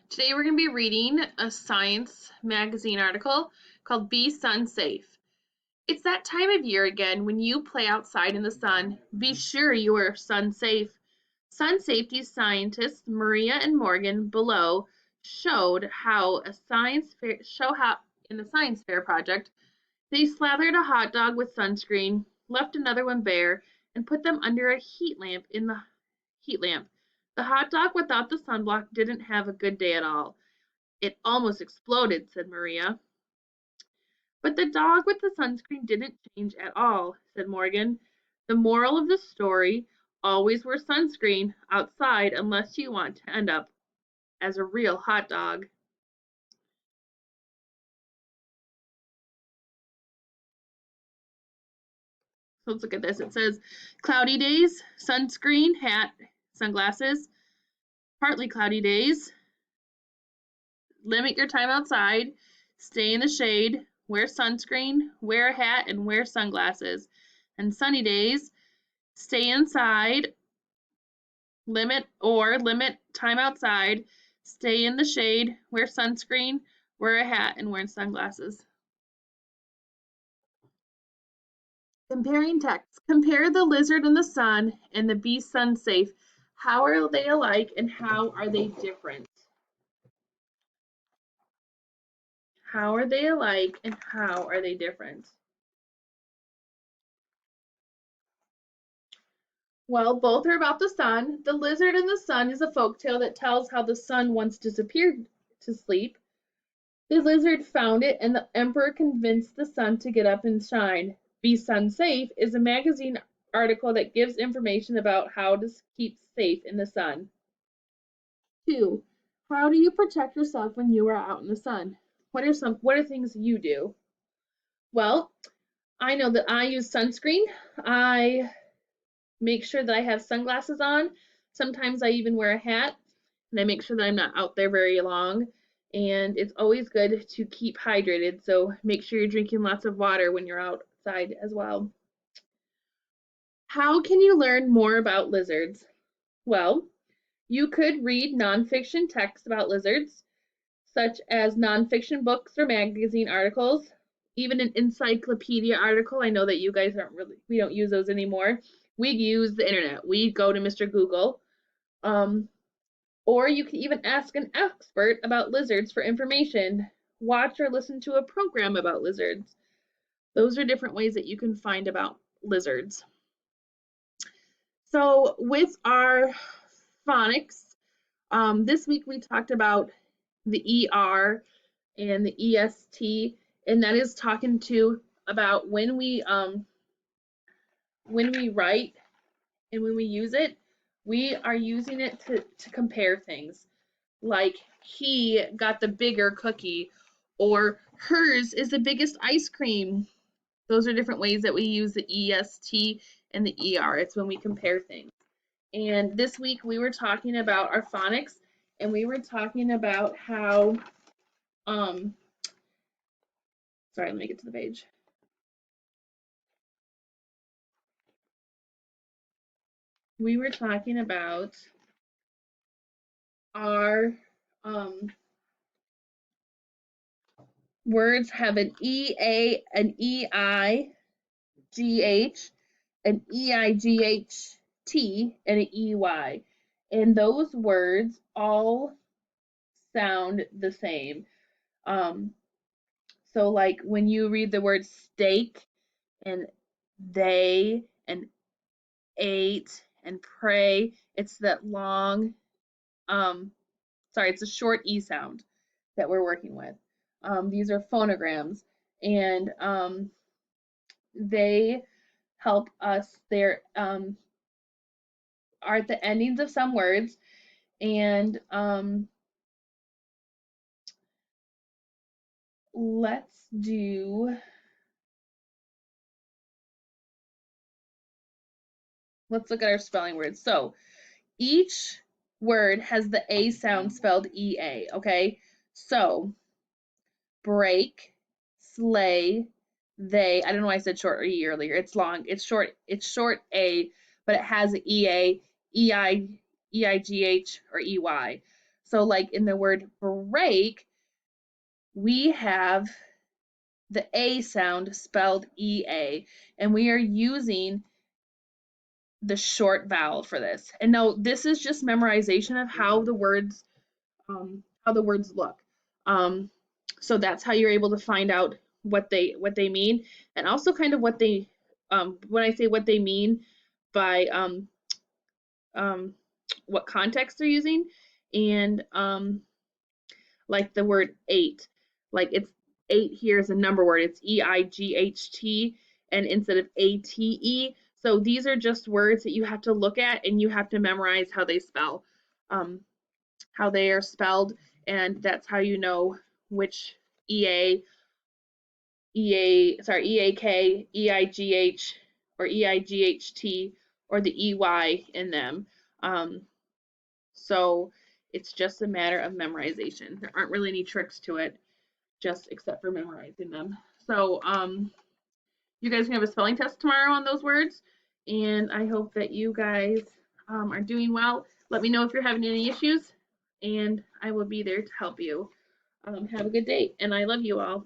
Today we're going to be reading a science magazine article called Be Sun Safe. It's that time of year again when you play outside in the sun. Be sure you are sun safe. Sun safety scientists Maria and Morgan below showed how in the science fair project they slathered a hot dog with sunscreen, left another one bare, and put them under a heat lamp. The hot dog without the sunblock didn't have a good day at all. It almost exploded, said Maria. But the dog with the sunscreen didn't change at all, said Morgan. The moral of the story, always wear sunscreen outside unless you want to end up as a real hot dog. So let's look at this. It says cloudy days, sunscreen, hat, sunglasses. Partly cloudy days, limit your time outside, stay in the shade, wear sunscreen, wear a hat, and wear sunglasses. And sunny days, stay inside, limit time outside, stay in the shade, wear sunscreen, wear a hat, and wear sunglasses. Comparing texts. Compare the lizard and the sun and the Be Sun Safe. How are they alike and how are they different? How are they alike and how are they different? Well, both are about the sun. The Lizard and the Sun is a folktale that tells how the sun once disappeared to sleep. The lizard found it, and the emperor convinced the sun to get up and shine. Be Sun Safe is a magazine article that gives information about how to keep safe in the sun. 2. How do you protect yourself when you are out in the sun? What are things you do? Well, I know that I use sunscreen. I make sure that I have sunglasses on. Sometimes I even wear a hat, and I make sure that I'm not out there very long. And it's always good to keep hydrated, so make sure you're drinking lots of water when you're outside as well. How can you learn more about lizards? Well, you could read nonfiction texts about lizards, such as nonfiction books or magazine articles, even an encyclopedia article. I know that you guys we don't use those anymore. We use the internet. We go to Mr. Google. Or you can even ask an expert about lizards for information. Watch or listen to a program about lizards. Those are different ways that you can find about lizards. So with our phonics, this week we talked about the ER and the EST, and that is talking about when we write and when we use it, we are using it to compare things. Like he got the bigger cookie, or hers is the biggest ice cream. Those are different ways that we use the EST and the ER. It's when we compare things. And this week we were talking about our phonics, and we were talking about how, sorry, let me get to the page. We were talking about our words have an EA, an EIGH, an EIGHT, and an EY. And those words all sound the same. So like when you read the word steak and they and ate and pray, it's that long, it's a short E sound that we're working with. These are phonograms, and they help us. They're are at the endings of some words, and let's look at our spelling words. So each word has the A sound spelled EA, okay? So break, sleigh, they. I don't know why I said short E earlier. It's long. It's short A, but it has an EA, EI, EIGH, or EY. So like in the word break, we have the A sound spelled EA, and we are using the short vowel for this. And now this is just memorization of how the words look. Um, so that's how you're able to find out what they mean, and also kind of what they when I say what they mean by um, what context they're using, and like the word eight, like it's eight here is a number word. It's EIGHT, and instead of ATE. So these are just words that you have to look at and you have to memorize how they spell. Um, how they are spelled, and that's how you know which EA, EAK, EIGH, or EIGHT, or the EY in them. Um, so it's just a matter of memorization. There aren't really any tricks to it, just except for memorizing them. So you guys can have a spelling test tomorrow on those words, and I hope that you guys are doing well. Let me know if you're having any issues, and I will be there to help you. Have a good day, and I love you all.